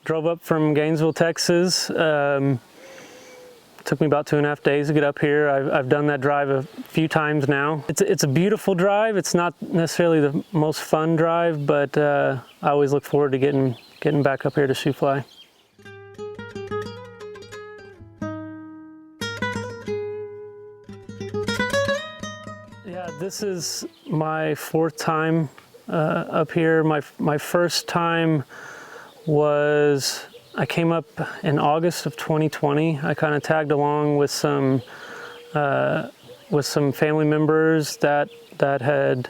Drove up from Gainesville, Texas. Took me about 2.5 days to get up here. I've done that drive a few times now. It's a beautiful drive. It's not necessarily the most fun drive, but I always look forward to getting back up here to shoe fly. Yeah, this is my 4th time up here. My first time was, I came up in August of 2020. I kind of tagged along with some family members that had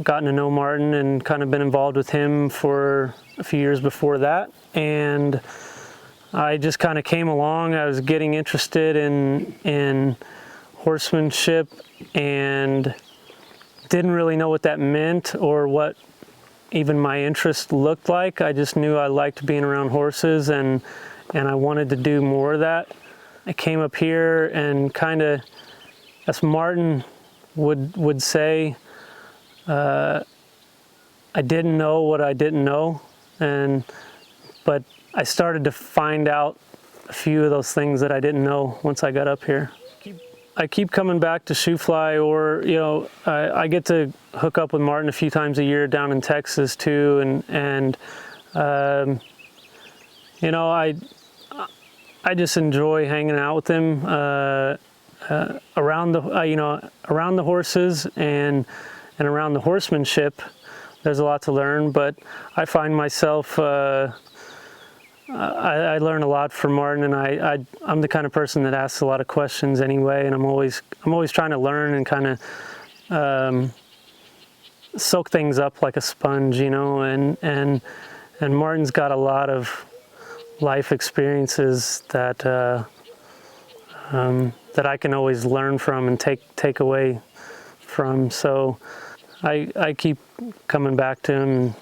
gotten to know Martin and kind of been involved with him for a few years before that. And I just kind of came along. I was getting interested in horsemanship and didn't really know what that meant or what even my interest looked like. I just knew I liked being around horses and I wanted to do more of that. I came up here and kind of, as Martin would say, I didn't know what I didn't know, but I started to find out a few of those things that I didn't know once I got up here. I keep coming back to shoe fly, or I get to hook up with Martin a few times a year down in Texas too, and I just enjoy hanging out with him around the horses and around the horsemanship. There's a lot to learn, but I find myself I learn a lot from Martin, and I'm the kind of person that asks a lot of questions anyway, and I'm always trying to learn and kind of soak things up like a sponge, and Martin's got a lot of life experiences that I can always learn from and take away from. So I keep coming back to him and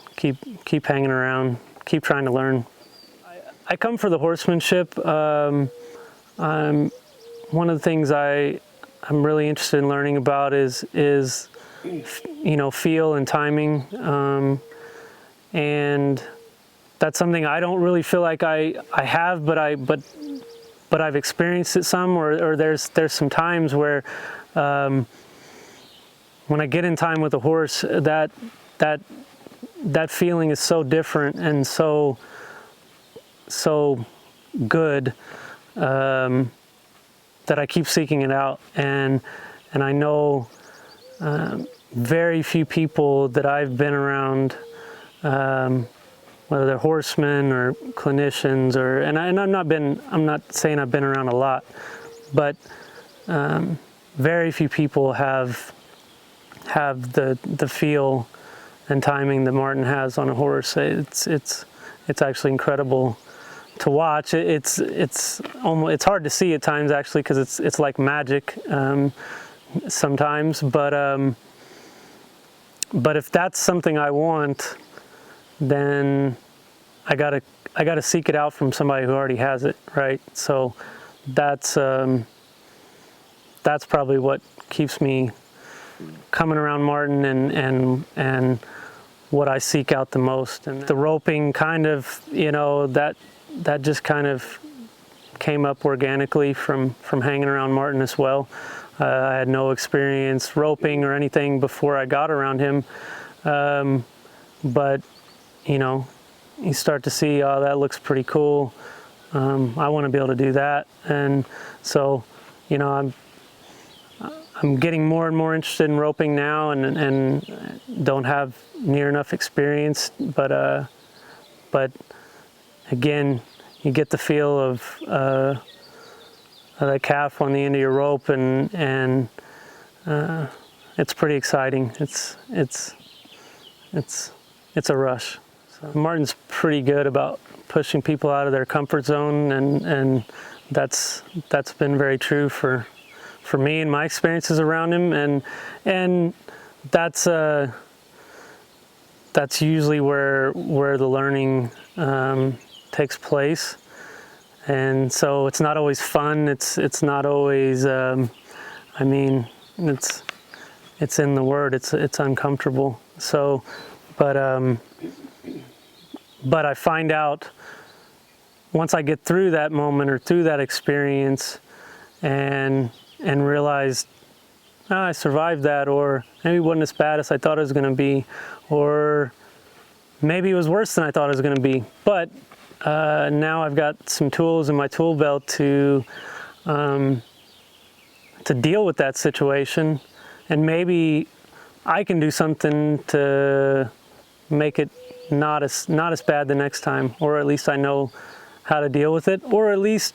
keep hanging around, keep trying to learn. I come for the horsemanship. One of the things I'm really interested in learning about is feel and timing, and that's something I don't really feel like I have, but I've experienced it some, or there's some times where when I get in time with a horse, that feeling is so different and so good that I keep seeking it out, and I know very few people that I've been around, whether they're horsemen or clinicians, and I'm not saying I've been around a lot, but very few people have the feel and timing that Martin has on a horse. It's actually incredible to watch. It's hard to see at times, actually, because it's like magic sometimes. But if that's something I want, then I gotta seek it out from somebody who already has it, right? So that's probably what keeps me coming around Martin and what I seek out the most. And the roping kind of, that just kind of came up organically from hanging around Martin as well. I had no experience roping or anything before I got around him, but you start to see, oh, that looks pretty cool. I want to be able to do that, and so I'm getting more and more interested in roping now, and don't have near enough experience, but again, you get the feel of the calf on the end of your rope, and it's pretty exciting. It's a rush. So Martin's pretty good about pushing people out of their comfort zone, and that's been very true for me and my experiences around him, and that's usually where the learning takes place. And so it's not always fun. It's not always. It's in the word. It's uncomfortable. So, but but I find out once I get through that moment or through that experience and realize, I survived that, or maybe it wasn't as bad as I thought it was going to be, or maybe it was worse than I thought it was going to be. But now I've got some tools in my tool belt to deal with that situation, and maybe I can do something to make it not as bad the next time, or at least I know how to deal with it, or at least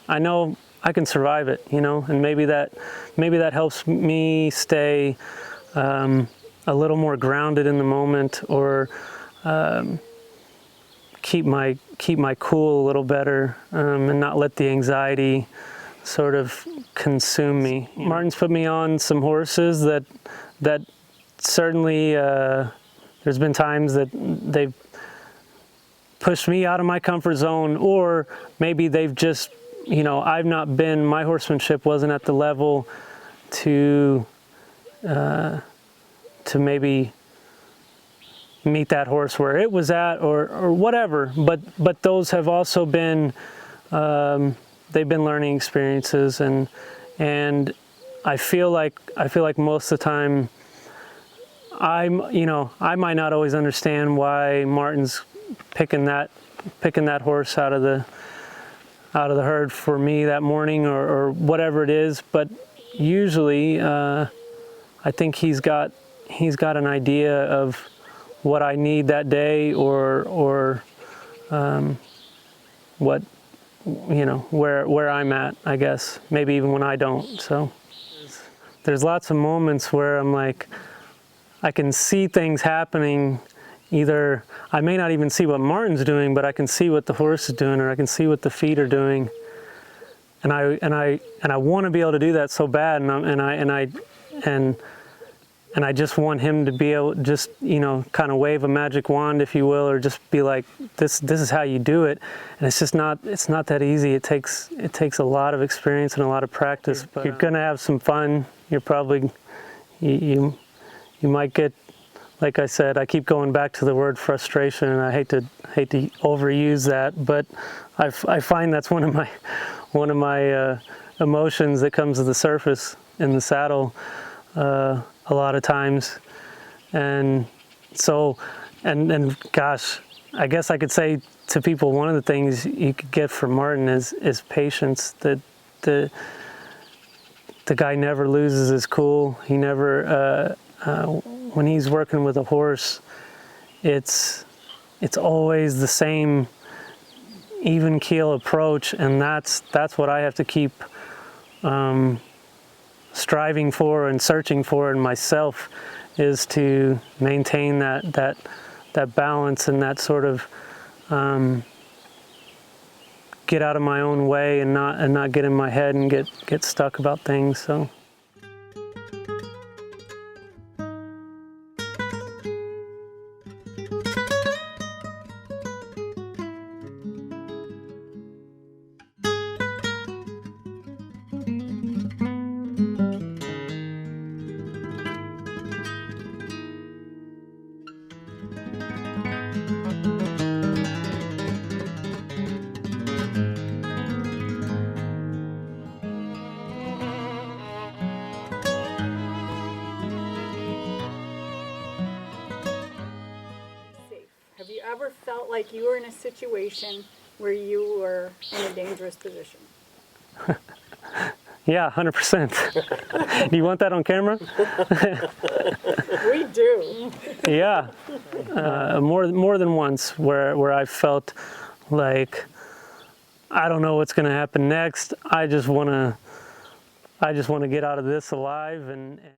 I know I can survive it, you know, and maybe that helps me stay a little more grounded in the moment, or keep my cool a little better, and not let the anxiety sort of consume me. Martin's put me on some horses that certainly there's been times that they've pushed me out of my comfort zone, or maybe they've just, you know, my horsemanship wasn't at the level to maybe meet that horse where it was at, or whatever. But those have also been, they've been learning experiences, and I feel like most of the time I might not always understand why Martin's picking that horse out of the herd for me that morning, or whatever it is, but usually I think he's got an idea of what I need that day, or what, you know, where I'm at, I guess, maybe even when I don't. So there's lots of moments where I'm like, I can see things happening. Either I may not even see what Martin's doing, but I can see what the horse is doing, or I can see what the feet are doing, and I want to be able to do that so bad, and I just want him to be able, just, you know, kind of wave a magic wand, if you will, or just be like, this is how you do it. And it's just not that easy. It takes a lot of experience and a lot of practice. But you're gonna have some fun. You're probably you might get, like I said, I keep going back to the word frustration, and I hate to overuse that, but I find that's one of my emotions that comes to the surface in the saddle a lot of times. And so, and gosh, I guess I could say to people, one of the things you could get from Martin is patience. That the guy never loses his cool. He never, when he's working with a horse, it's always the same even keel approach, and that's what I have to keep striving for and searching for in myself, is to maintain that balance and that sort of get out of my own way and not get in my head and get stuck about things. So. Have you ever felt like you were in a situation where you were in a dangerous position? Yeah, 100%. Do you want that on camera? We do. Yeah, more than once where I felt like I don't know what's going to happen next. I just want to get out of this alive and